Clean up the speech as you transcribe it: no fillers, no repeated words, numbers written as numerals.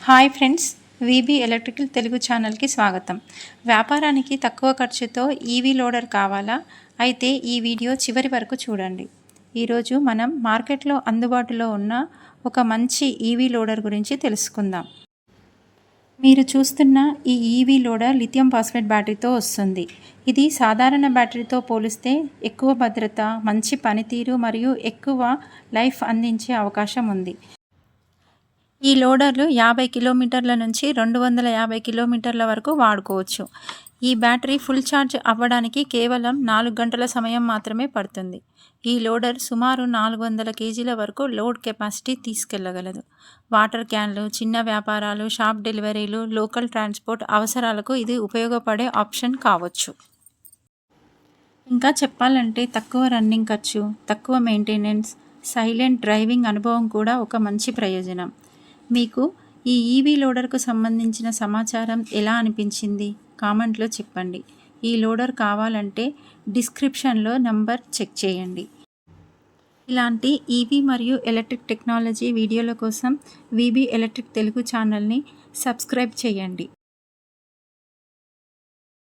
Hi friends, VB electrical Telugu ఛానల్కి స్వాగతం. వ్యాపారానికి తక్కువ ఖర్చుతో ఈవీ లోడర్ కావాలా? అయితే ఈ వీడియో చివరి వరకు చూడండి. ఈరోజు మనం మార్కెట్లో అందుబాటులో ఉన్న ఒక మంచి ఈవీ లోడర్ గురించి తెలుసుకుందాం. మీరు చూస్తున్న ఈ ఈవీ లోడర్ లిథియం ఫాస్ఫేట్ బ్యాటరీతో వస్తుంది. ఇది సాధారణ బ్యాటరీతో పోలిస్తే ఎక్కువ భద్రత, మంచి పనితీరు మరియు ఎక్కువ లైఫ్ అందించే అవకాశం ఉంది. ఈ లోడర్లు 50 కిలోమీటర్ల నుంచి 250 కిలోమీటర్ల వరకు వాడుకోవచ్చు. ఈ బ్యాటరీ ఫుల్ ఛార్జ్ అవ్వడానికి కేవలం 4 గంటల సమయం మాత్రమే పడుతుంది. ఈ లోడర్ సుమారు 400 కేజీల వరకు లోడ్ కెపాసిటీ తీసుకెళ్లగలదు. వాటర్ క్యాన్లు, చిన్న వ్యాపారాలు, షాప్ డెలివరీలు, లోకల్ ట్రాన్స్పోర్ట్ అవసరాలకు ఇది ఉపయోగపడే ఆప్షన్ కావచ్చు. ఇంకా చెప్పాలంటే తక్కువ రన్నింగ్ ఖర్చు, తక్కువ మెయింటెనెన్స్, సైలెంట్ డ్రైవింగ్ అనుభవం కూడా ఒక మంచి ప్రయోజనం. మీకు ఈ ఈవీ లోడర్కు సంబంధించిన సమాచారం ఎలా అనిపించింది? కామెంట్లో చెప్పండి. ఈ లోడర్ కావాలంటే డిస్క్రిప్షన్లో నంబర్ చెక్ చేయండి. ఇలాంటి ఈవీ మరియు ఎలక్ట్రిక్ టెక్నాలజీ వీడియోల కోసం వీబీ ఎలక్ట్రిక్ తెలుగు ఛానల్ని సబ్స్క్రైబ్ చేయండి.